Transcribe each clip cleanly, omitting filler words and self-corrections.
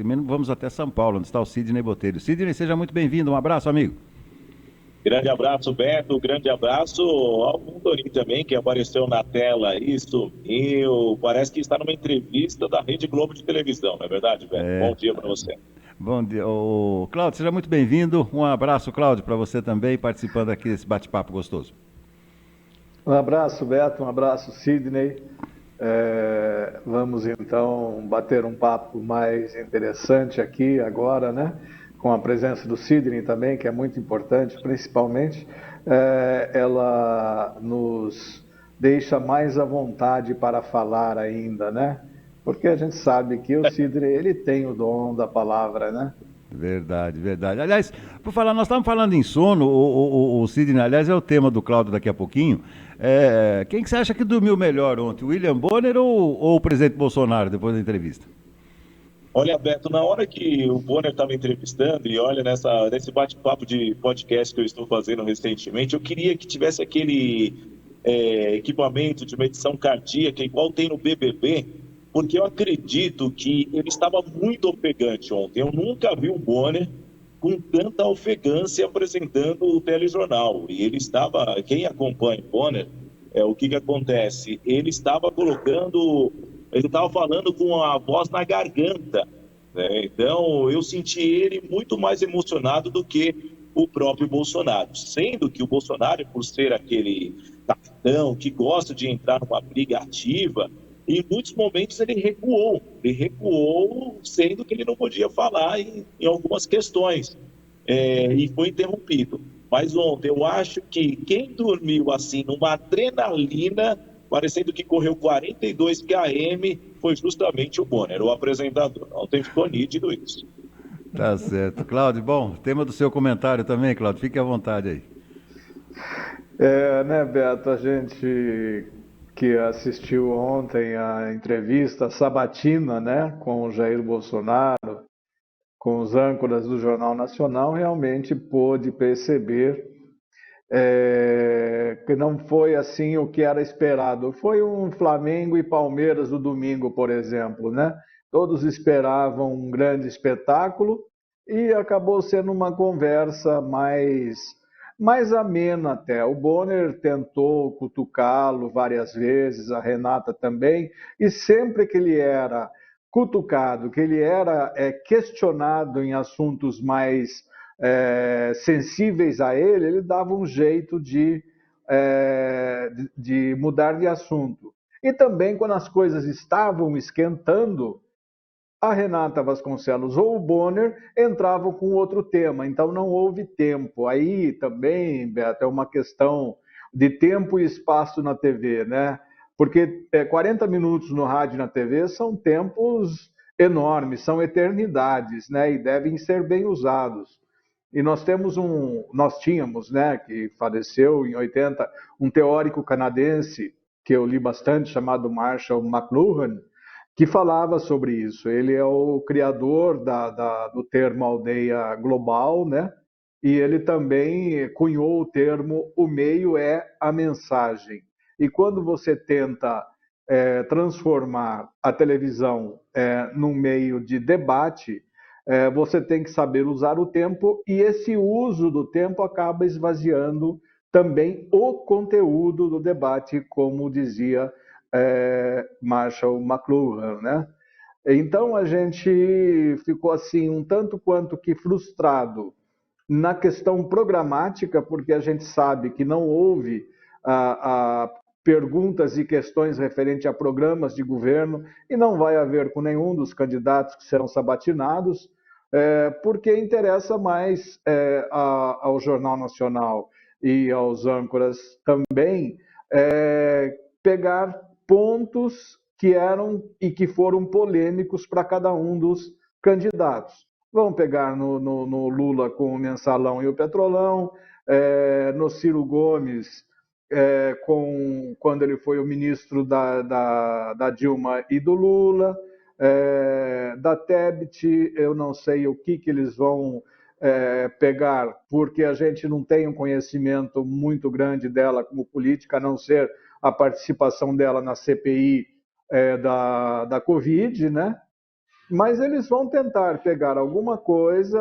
Primeiro vamos até São Paulo, onde está o Sidney Botelho. Sidney, seja muito bem-vindo. Um abraço, amigo. Grande abraço, Beto. Grande abraço ao Montorim também, que apareceu na tela aí, sumiu. Parece que está numa entrevista da Rede Globo de televisão, não é verdade, Beto? Bom dia para você. Bom dia. Cláudio, seja muito bem-vindo. Um abraço, Cláudio, para você também, participando aqui desse bate-papo gostoso. Um abraço, Beto. Um abraço, Sidney. Vamos então bater um papo mais interessante aqui agora, né? Com a presença do Sidney também, que é muito importante, principalmente, ela nos deixa mais à vontade para falar ainda, né? Porque a gente sabe que o Sidney, ele tem o dom da palavra, né? Verdade, verdade. Aliás, por falar, nós estávamos falando em sono, o Sidney, aliás, é o tema do Cláudio daqui a pouquinho. Quem que você acha que dormiu melhor ontem, o William Bonner ou o presidente Bolsonaro, depois da entrevista? Olha, Beto, na hora que o Bonner estava entrevistando, e olha, nesse bate-papo de podcast que eu estou fazendo recentemente, eu queria que tivesse aquele equipamento de medição cardíaca, igual tem no BBB, porque eu acredito que ele estava muito ofegante ontem. Eu nunca vi o Bonner com tanta ofegância apresentando o telejornal. E ele estava, quem acompanha o Bonner, o que acontece? Ele estava falando com a voz na garganta, né? Então, eu senti ele muito mais emocionado do que o próprio Bolsonaro. Sendo que o Bolsonaro, por ser aquele capitão que gosta de entrar numa briga ativa, em muitos momentos ele recuou, sendo que ele não podia falar em algumas questões, e foi interrompido. Mas ontem eu acho que quem dormiu assim numa adrenalina, parecendo que correu 42 km, foi justamente o Bonner, o apresentador. Ontem ficou nítido isso. Tá certo. Cláudio, bom, tema do seu comentário também, Cláudio, fique à vontade aí. Né, Beto, a gente que assistiu ontem a entrevista sabatina, né, com o Jair Bolsonaro, com os âncoras do Jornal Nacional, realmente pôde perceber que não foi assim o que era esperado. Foi um Flamengo e Palmeiras do domingo, por exemplo, né? Todos esperavam um grande espetáculo e acabou sendo uma conversa mais amena até. O Bonner tentou cutucá-lo várias vezes, a Renata também, e sempre que ele era cutucado, que ele era questionado em assuntos mais sensíveis a ele, ele dava um jeito de mudar de assunto. E também, quando as coisas estavam esquentando, a Renata Vasconcelos ou o Bonner entravam com outro tema, então não houve tempo. Aí também, Beto, é uma questão de tempo e espaço na TV, né? Porque 40 minutos no rádio e na TV são tempos enormes, são eternidades, né? E devem ser bem usados. E nós tínhamos, né, que faleceu em 80, um teórico canadense que eu li bastante, chamado Marshall McLuhan, que falava sobre isso. Ele é o criador do termo aldeia global, né? E ele também cunhou o termo o meio é a mensagem. E quando você tenta transformar a televisão num meio de debate, você tem que saber usar o tempo, e esse uso do tempo acaba esvaziando também o conteúdo do debate, como dizia Marshall McLuhan, né? Então a gente ficou assim um tanto quanto que frustrado na questão programática, porque a gente sabe que não houve perguntas e questões referentes a programas de governo, e não vai haver com nenhum dos candidatos que serão sabatinados, porque interessa mais ao Jornal Nacional e aos âncoras também pegar pontos que eram e que foram polêmicos para cada um dos candidatos. Vão pegar no Lula com o mensalão e o petrolão, no Ciro Gomes, quando ele foi o ministro da Dilma e do Lula, da Tebet, eu não sei o que eles vão pegar, porque a gente não tem um conhecimento muito grande dela como política, a não ser a participação dela na CPI da Covid, né? Mas eles vão tentar pegar alguma coisa,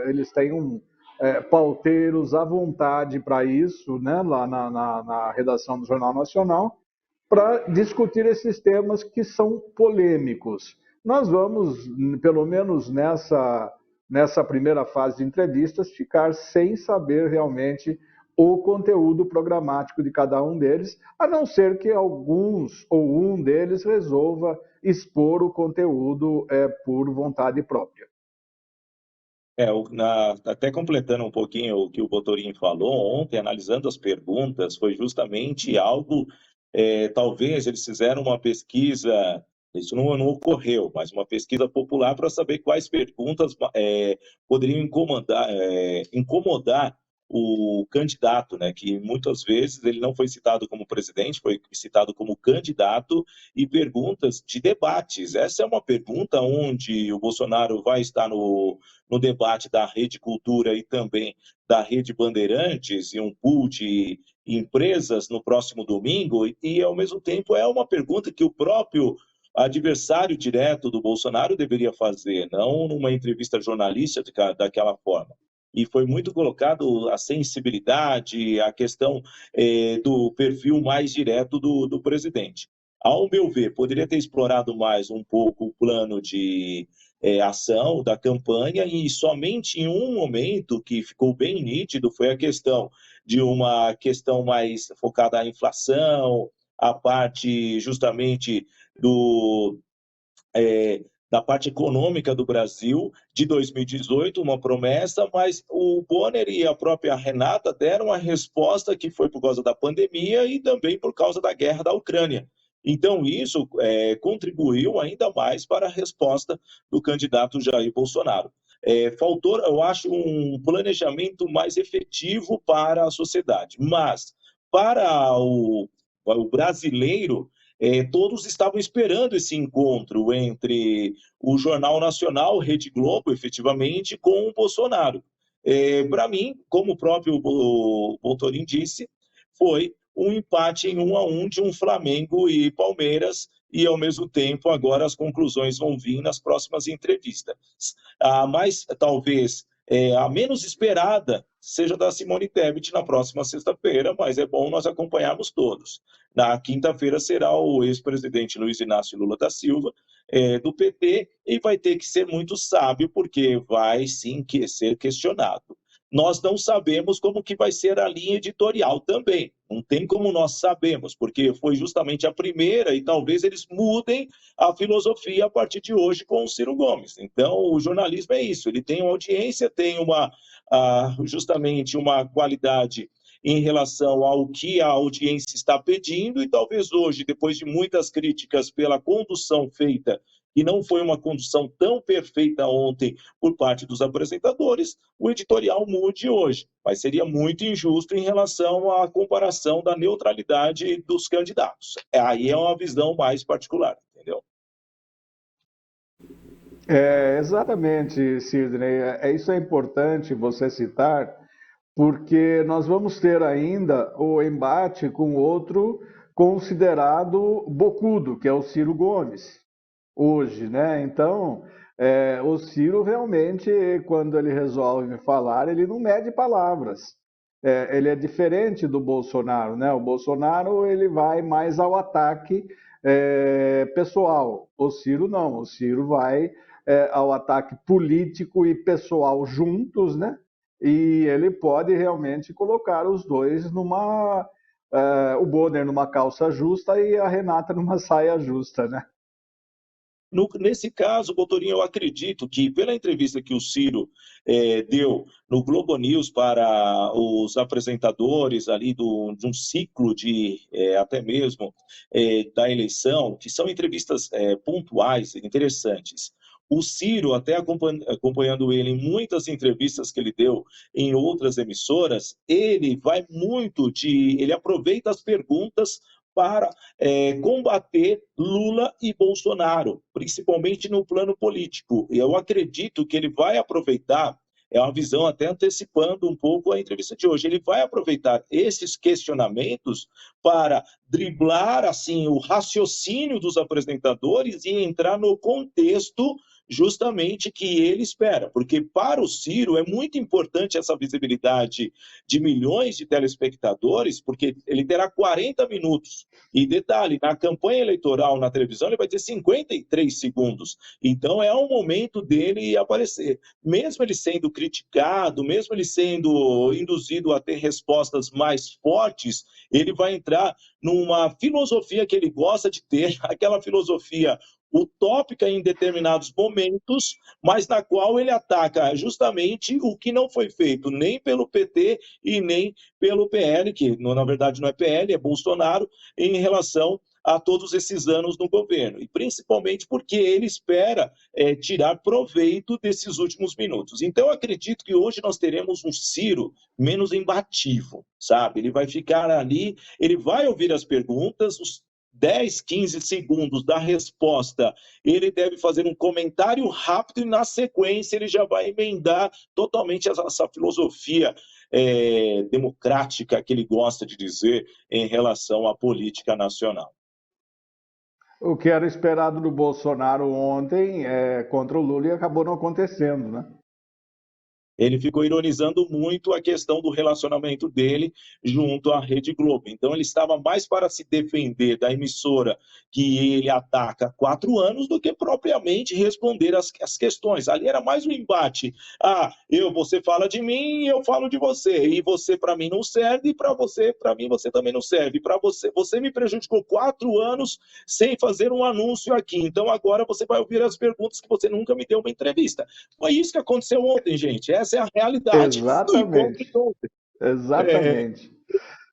eles têm pauteiros à vontade para isso, né, lá na redação do Jornal Nacional, para discutir esses temas que são polêmicos. Nós vamos, pelo menos nessa primeira fase de entrevistas, ficar sem saber realmente o conteúdo programático de cada um deles, a não ser que alguns ou um deles resolva expor o conteúdo por vontade própria. Até completando um pouquinho o que o Botorin falou, ontem, analisando as perguntas, foi justamente algo, talvez eles fizeram uma pesquisa, isso não ocorreu, mas uma pesquisa popular para saber quais perguntas poderiam incomodar o candidato, né, que muitas vezes ele não foi citado como presidente, foi citado como candidato, e perguntas de debates. Essa é uma pergunta onde o Bolsonaro vai estar no debate da Rede Cultura e também da Rede Bandeirantes, e um pool de empresas no próximo domingo, e ao mesmo tempo é uma pergunta que o próprio adversário direto do Bolsonaro deveria fazer, não numa entrevista jornalística daquela forma. E foi muito colocado a sensibilidade, a questão do perfil mais direto do presidente. Ao meu ver, poderia ter explorado mais um pouco o plano de ação da campanha, e somente em um momento que ficou bem nítido foi a questão de uma questão mais focada à inflação, a parte justamente da parte econômica do Brasil de 2018, uma promessa, mas o Bonner e a própria Renata deram a resposta que foi por causa da pandemia e também por causa da guerra da Ucrânia. Então, isso contribuiu ainda mais para a resposta do candidato Jair Bolsonaro. Faltou, eu acho, um planejamento mais efetivo para a sociedade, mas para o brasileiro, todos estavam esperando esse encontro entre o Jornal Nacional, Rede Globo, efetivamente, com o Bolsonaro. Para mim, como o próprio Botorin disse, foi um empate em 1-1 de um Flamengo e Palmeiras, e, ao mesmo tempo, agora as conclusões vão vir nas próximas entrevistas. Mas, talvez, a menos esperada seja da Simone Tebet na próxima sexta-feira, mas é bom nós acompanharmos todos. Na quinta-feira será o ex-presidente Luiz Inácio Lula da Silva, do PT, e vai ter que ser muito sábio, porque vai sim ser questionado. Nós não sabemos como que vai ser a linha editorial também. Não tem como nós sabemos, porque foi justamente a primeira e talvez eles mudem a filosofia a partir de hoje com o Ciro Gomes. Então, o jornalismo é isso, ele tem uma audiência, tem justamente uma qualidade em relação ao que a audiência está pedindo, e talvez hoje, depois de muitas críticas pela condução feita, e não foi uma condução tão perfeita ontem por parte dos apresentadores, o editorial mude hoje. Mas seria muito injusto em relação à comparação da neutralidade dos candidatos. Aí é uma visão mais particular, entendeu? Exatamente, Sidney. Isso é importante você citar, porque nós vamos ter ainda o embate com outro considerado bocudo, que é o Ciro Gomes, hoje, né? Então, o Ciro realmente, quando ele resolve falar, ele não mede palavras. Ele é diferente do Bolsonaro, né? O Bolsonaro, ele vai mais ao ataque pessoal. O Ciro não, o Ciro vai ao ataque político e pessoal juntos, né? E ele pode realmente colocar os dois o Bonner numa calça justa e a Renata numa saia justa, né? Nesse caso, Botorinho, eu acredito que, pela entrevista que o Ciro deu no Globo News para os apresentadores ali de um ciclo até mesmo da eleição, que são entrevistas pontuais, interessantes. O Ciro, até acompanhando ele em muitas entrevistas que ele deu em outras emissoras, ele aproveita as perguntas para combater Lula e Bolsonaro, principalmente no plano político. E eu acredito que ele vai aproveitar, é uma visão até antecipando um pouco a entrevista de hoje, ele vai aproveitar esses questionamentos para driblar assim o raciocínio dos apresentadores e entrar no contexto justamente que ele espera, porque para o Ciro é muito importante essa visibilidade de milhões de telespectadores, porque ele terá 40 minutos. E detalhe, na campanha eleitoral na televisão ele vai ter 53 segundos. Então é um momento dele aparecer. Mesmo ele sendo criticado, mesmo ele sendo induzido a ter respostas mais fortes, ele vai entrar numa filosofia que ele gosta de ter, aquela filosofia utópica em determinados momentos, mas na qual ele ataca justamente o que não foi feito nem pelo PT e nem pelo PL, que na verdade não é PL, é Bolsonaro, em relação a todos esses anos no governo, e principalmente porque ele espera tirar proveito desses últimos minutos. Então, eu acredito que hoje nós teremos um Ciro menos embativo, sabe? Ele vai ficar ali, ele vai ouvir as perguntas, os 10, 15 segundos da resposta, ele deve fazer um comentário rápido e, na sequência, ele já vai emendar totalmente essa filosofia democrática que ele gosta de dizer em relação à política nacional. O que era esperado do Bolsonaro ontem contra o Lula e acabou não acontecendo, né? Ele ficou ironizando muito a questão do relacionamento dele junto à Rede Globo. Então, ele estava mais para se defender da emissora que ele ataca há 4 anos do que propriamente responder as questões. Ali era mais um embate. Você fala de mim e eu falo de você. E você, para mim, não serve, e para mim, você também não serve. Para você me prejudicou 4 anos sem fazer um anúncio aqui. Então, agora você vai ouvir as perguntas que você nunca me deu uma entrevista. Foi isso que aconteceu ontem, gente. Essa é a realidade. Exatamente. Exatamente.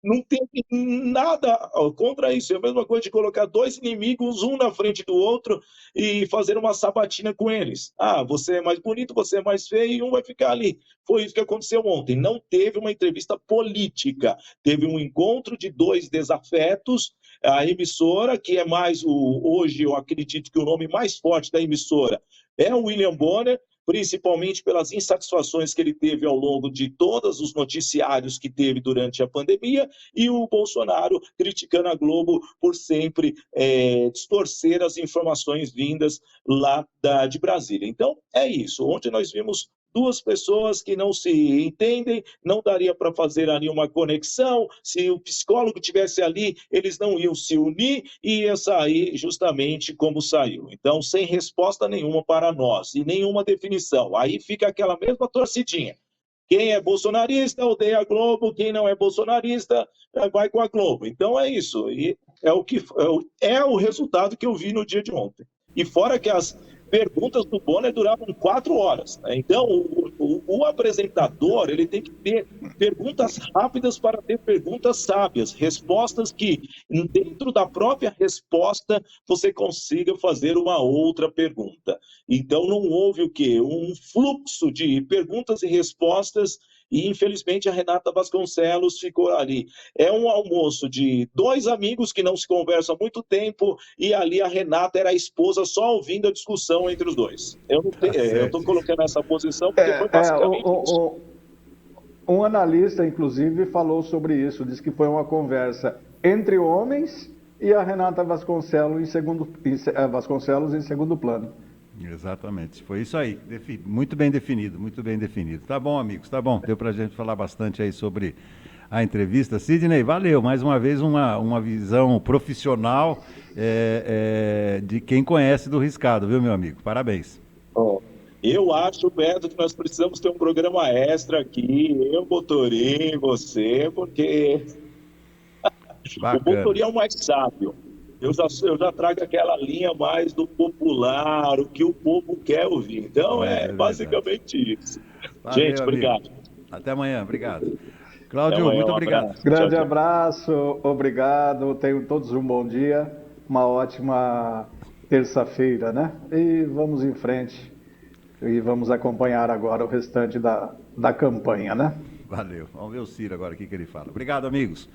Não tem nada contra isso. É a mesma coisa de colocar 2 inimigos, um na frente do outro, e fazer uma sabatina com eles. Você é mais bonito, você é mais feio, e um vai ficar ali. Foi isso que aconteceu ontem. Não teve uma entrevista política. Teve um encontro de 2 desafetos. A emissora, que é mais hoje, eu acredito que o nome mais forte da emissora é o William Bonner, principalmente pelas insatisfações que ele teve ao longo de todos os noticiários que teve durante a pandemia, e o Bolsonaro criticando a Globo por sempre distorcer as informações vindas lá de Brasília. Então, é isso. Ontem nós vimos 2 pessoas que não se entendem, não daria para fazer ali uma conexão, se o psicólogo tivesse ali, eles não iam se unir e ia sair justamente como saiu. Então, sem resposta nenhuma para nós e nenhuma definição. Aí fica aquela mesma torcidinha. Quem é bolsonarista odeia a Globo, quem não é bolsonarista vai com a Globo. Então é isso. E é o resultado que eu vi no dia de ontem. E fora que as perguntas do Bonner duravam 4 horas. Né? Então, o apresentador ele tem que ter perguntas rápidas para ter perguntas sábias, respostas que, dentro da própria resposta, você consiga fazer uma outra pergunta. Então, não houve o quê? Um fluxo de perguntas e respostas. E, infelizmente, a Renata Vasconcelos ficou ali. É um almoço de 2 amigos que não se conversam há muito tempo, e ali a Renata era a esposa só ouvindo a discussão entre os dois. Eu estou colocando essa posição porque foi basicamente isso. Um analista, inclusive, falou sobre isso, disse que foi uma conversa entre homens e a Renata Vasconcelos em segundo plano. Exatamente, foi isso aí, muito bem definido, muito bem definido. Tá bom, amigos, tá bom, deu pra gente falar bastante aí sobre a entrevista. Sidney, valeu, mais uma vez uma visão profissional de quem conhece do riscado, viu, meu amigo? Parabéns. Eu acho, Beto, que nós precisamos ter um programa extra aqui, eu, Botorim, você, porque o Botorim é o mais sábio. Eu já trago aquela linha mais do popular, o que o povo quer ouvir. Então, é basicamente isso. Valeu, gente, obrigado. Amigo. Até amanhã, obrigado. Cláudio, muito obrigado. Grande abraço, obrigado. Tenham todos um bom dia, uma ótima terça-feira, né? E vamos em frente. E vamos acompanhar agora o restante da campanha, né? Valeu. Vamos ver o Ciro agora, o que ele fala. Obrigado, amigos.